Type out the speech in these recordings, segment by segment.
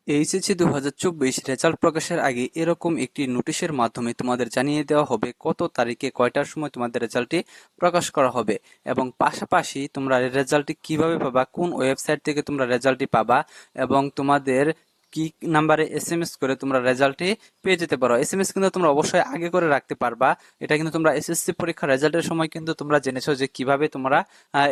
HSC 2024 result প্রকাশের আগে এরকম একটি নোটিশের মাধ্যমে তোমাদের জানিয়ে দেওয়া হবে কত তারিখে কয়টার সময় তোমাদের রেজাল্টটি প্রকাশ করা হবে, এবং পাশাপাশি তোমরা রেজাল্টটি কিভাবে পাবা, কোন ওয়েবসাইট থেকে তোমরা রেজাল্টটি পাবা, এবং তোমাদের কি নাম্বারে এসএমএস করে তোমরা রেজাল্টটি পেয়ে যেতে পারো। এসএমএস কিন্তু তোমরা অবশ্যই আগে করে রাখতে পারবা। এটা কিন্তু তোমরা এসএসসি পরীক্ষার রেজাল্টের সময় কিন্তু তোমরা জেনেছো যে কিভাবে তোমরা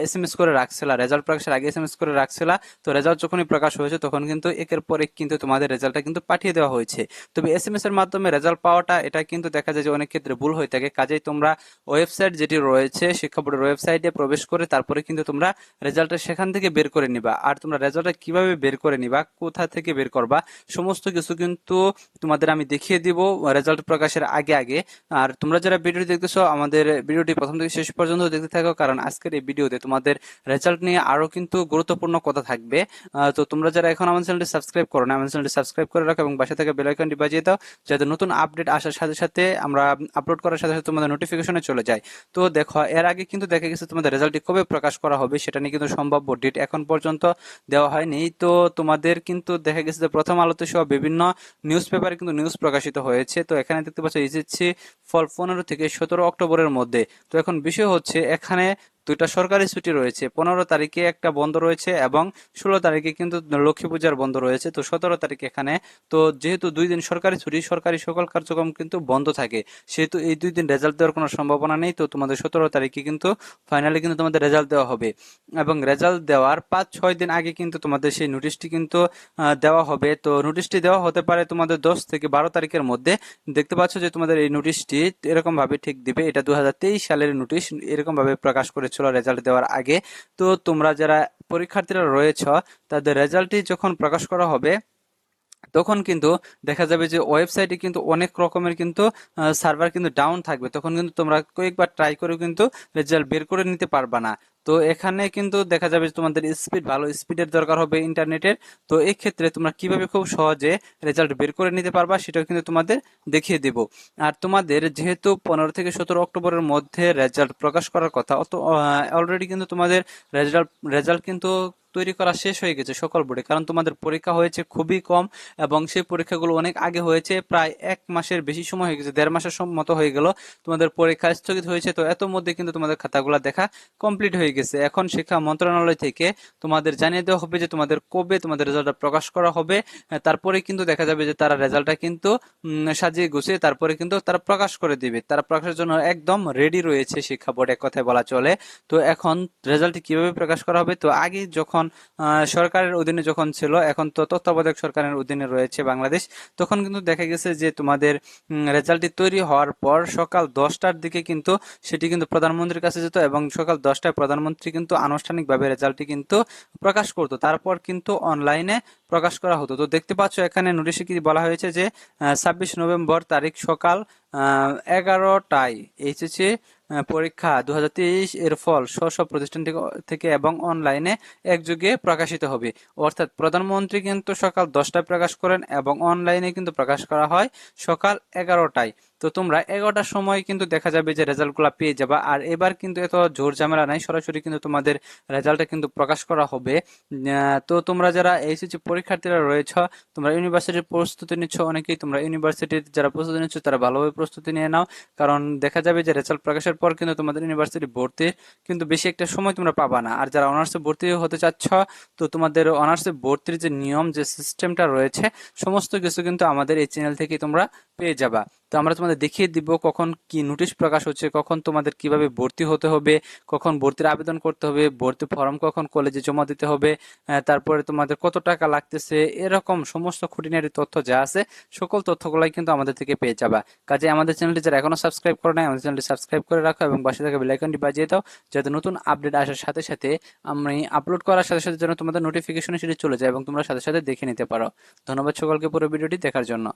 এসএমএস করে রাখছিলা, রেজাল্ট প্রকাশের আগে এসএমএস করে রাখছিলা। তো রেজাল্ট যখনই প্রকাশ হয়েছে তখন কিন্তু একের পর এক কিন্তু তোমাদের রেজাল্টটা কিন্তু পাঠিয়ে দেওয়া হয়েছে। তবে এসএমএস এর মাধ্যমে রেজাল্ট পাওয়াটা এটা কিন্তু দেখা যায় যে অনেক ক্ষেত্রে ভুল হয়ে থাকে। কাজেই তোমরা ওয়েবসাইট যেটি রয়েছে শিক্ষা বোর্ডের ওয়েবসাইটে প্রবেশ করে তারপরে কিন্তু তোমরা রেজাল্টটা সেখান থেকে বের করে নিবা। আর তোমরা রেজাল্টটা কিভাবে বের করে নিবা, কোথা থেকে বের করবা, সমস্ত কিছু কিন্তু তোমাদের আমি দেখিয়ে দিব রেজাল্ট প্রকাশের আগে আগে। আর তোমরা যারা ভিডিওটি দেখতেছো আমাদের ভিডিওটি প্রথম থেকে শেষ পর্যন্ত দেখতে থাকো, কারণ আজকের এই ভিডিওতে তোমাদের রেজাল্ট নিয়ে আরো কিন্তু গুরুত্বপূর্ণ কথা থাকবে। তো তোমরা যারা এখন আমাদের চ্যানেলটি সাবস্ক্রাইব করো না, আমাদের চ্যানেলটি সাবস্ক্রাইব করে রাখো এবং পাশে থেকে বেল আইকনটি বাজিয়ে দাও, যাতে নতুন আপডেট আসার সাথে সাথে আমরা আপলোড করার সাথে সাথে তোমাদের নোটিফিকেশনে চলে যায়। তো দেখো, এর আগে কিন্তু দেখা গেছে তোমাদের রেজাল্টটি কবে প্রকাশ করা হবে সেটা নিয়ে কিন্তু সম্ভাব্য ডেট এখন পর্যন্ত দেওয়া হয়নি। তো তোমাদের কিন্তু দেখা গেছে যে প্রথম আলোতে সহ বিভিন্ন নিউজ পেপারে কিন্তু নিউজ প্রকাশিত হয়েছে। তো এখানে দেখতে পাচ্ছ এসেছে ফল 15 থেকে 17 অক্টোবরের মধ্যে। তো এখন বিষয় হচ্ছে এখানে দুইটা সরকারি ছুটি রয়েছে, 15 তারিখে একটা বন্ধ রয়েছে এবং 16 তারিখে কিন্তু লক্ষ্মী পূজার বন্ধ রয়েছে। তো 17 তারিখে এখানে, তো যেহেতু 2 দিন সরকারি ছুটি, সরকারি সকল কার্যক্রম কিন্তু বন্ধ থাকে, সেহেতু এই 2 দিন রেজাল্ট দেওয়ার কোনো সম্ভাবনা নেই। তো তোমাদের 17 তারিখে কিন্তু ফাইনালি কিন্তু তোমাদের রেজাল্ট দেওয়া হবে, এবং রেজাল্ট দেওয়ার 5-6 দিন আগে কিন্তু তোমাদের সেই নোটিশটি কিন্তু দেওয়া হবে। তো নোটিশটি দেওয়া হতে পারে তোমাদের 10 থেকে 12 তারিখের মধ্যে। দেখতে পাচ্ছ যে তোমাদের এই নোটিশটি এরকম ভাবে ঠিক দিবে, এটা 2023 সালের নোটিশ, এরকম ভাবে প্রকাশ করেছিল রেজাল্ট দেওয়ার আগে। তো তোমরা যারা পরীক্ষার্থীরা রয়েছ তাদের রেজাল্টটি যখন প্রকাশ করা হবে তখন কিন্তু দেখা যাবে যে ওয়েবসাইটে কিন্তু অনেক রকমের কিন্তু সার্ভার কিন্তু ডাউন থাকবে, তখন কিন্তু তোমরা কয়েকবার ট্রাই করেও কিন্তু রেজাল্ট বের করে নিতে পারবা না। তো এখানে কিন্তু দেখা যাবে যে তোমাদের স্পিড, ভালো স্পিডের দরকার হবে ইন্টারনেটের। তো এই ক্ষেত্রে তোমরা কিভাবে খুব সহজে রেজাল্ট বের করে নিতে পারবা সেটাও কিন্তু তোমাদের দেখিয়ে দেব। আর তোমাদের যেহেতু 15 থেকে 17 অক্টোবরের মধ্যে রেজাল্ট প্রকাশ করার কথা, অত অলরেডি কিন্তু তোমাদের রেজাল্ট কিন্তু তৈরি করা শেষ হয়ে গেছে সকল বোর্ডে, কারণ তোমাদের পরীক্ষা হয়েছে খুবই কম এবং সেই পরীক্ষাগুলো অনেক আগে হয়েছে, প্রায় 1 মাসের বেশি সময় হয়ে গেছে, 1.5 মাসের মতো হয়ে গেল তোমাদের পরীক্ষা স্থগিত হয়েছে। তো এত মধ্যে কিন্তু তোমাদের খাতাগুলো দেখা কমপ্লিট হয়ে গেছে। এখন শিক্ষা মন্ত্রণালয় থেকে তোমাদের জানিয়ে দেওয়া হবে যে তোমাদের কবে তোমাদের রেজাল্টটা প্রকাশ করা হবে। তারপরে কিন্তু দেখা যাবে যে তারা রেজাল্টটা কিন্তু সাজিয়ে গুছিয়ে তারপরে কিন্তু তারা প্রকাশ করে দিবে। তারা প্রকাশের জন্য একদম রেডি রয়েছে শিক্ষা বোর্ড, এক কথায় বলা চলে। তো এখন রেজাল্টটি কিভাবে প্রকাশ করা হবে, তো আগে যখন সরকারের অধীনে যখন ছিল, এখন তো তত্ত্বাবধায়ক সরকারের অধীনে রয়েছে বাংলাদেশ, তখন কিন্তু দেখা গেছে যে তোমাদের রেজাল্টটি তৈরি হওয়ার পর সকাল 10টার দিকে কিন্তু সেটি কিন্তু প্রধানমন্ত্রীর কাছে যেত, এবং সকাল 10টায় প্রধানমন্ত্রী কিন্তু আনুষ্ঠানিকভাবে রেজাল্টটি কিন্তু প্রকাশ করতো, তারপর কিন্তু অনলাইনে প্রকাশ করা হতো। তো দেখতে পাচ্ছ এখানে নোটিশে কি বলা হয়েছে যে 26 নভেম্বর তারিখ সকাল 11টায় এইচএসসি পরীক্ষা 2023 এর ফল স্ব স্ব প্রতিষ্ঠান থেকে এবং অনলাইনে একযোগে প্রকাশিত হবে। অর্থাৎ প্রধানমন্ত্রী কিন্তু সকাল 10টায় প্রকাশ করেন এবং অনলাইনে কিন্তু প্রকাশ করা হয় সকাল 11টায়। তো তোমরা 11টার সময় কিন্তু দেখা যাবে যে রেজাল্টগুলো পেয়ে যাবা। আর এবার কিন্তু এত জোর ঝামেলা নাই, সরাসরি কিন্তু তোমাদের রেজাল্টটা কিন্তু প্রকাশ করা হবে। তো তোমরা যারা এইচএসসি পরীক্ষার্থীরা রয়েছ, তোমরা ইউনিভার্সিটির প্রস্তুতি নিচ্ছ, অনেকেই তোমরা ইউনিভার্সিটির যারা প্রস্তুতি নিচ্ছ তারা ভালোভাবে প্রস্তুতি নিয়ে নাও, কারণ দেখা যাবে যে রেজাল্ট প্রকাশের পর কিন্তু তোমাদের ইউনিভার্সিটি ভর্তি কিন্তু বেশি একটা সময় তোমরা পাবা না। আর যারা অনার্সে ভর্তি হতে চাচ্ছ, তো তোমাদের অনার্সে ভর্তির যে নিয়ম, যে সিস্টেমটা রয়েছে, সমস্ত কিছু কিন্তু আমাদের এই চ্যানেল থেকে তোমরা পেয়ে যাবা। তো আমরা তোমাদের দেখিয়ে দিব কখন কি নোটিশ প্রকাশ হচ্ছে, কখন তোমাদের কিভাবে ভর্তি হতে হবে, কখন ভর্তির আবেদন করতে হবে, ভর্তি ফর্ম কখন কলেজে জমা দিতে হবে, তারপরে তোমাদের কত টাকা লাগতেছে, এরকম সমস্ত খুঁটিনাটি তথ্য যা আছে সকল তথ্যগুলাই কিন্তু আমাদের থেকে পেয়ে যাবা। কাজে আমাদের চ্যানেলটি যারা এখনো সাবস্ক্রাইব করে নাই, আমাদের চ্যানেলটি সাবস্ক্রাইব করে রাখো এবং পাশে থাকা বেল আইকনটি বাজিয়ে দাও, যাতে নতুন আপডেট আসার সাথে সাথে আমি আপলোড করার সাথে সাথে যেন তোমাদের নোটিফিকেশন সেটি চলে যায় এবং তোমরা সাথে সাথে দেখে নিতে পারো। ধন্যবাদ সকলকে পুরো ভিডিওটি দেখার জন্য।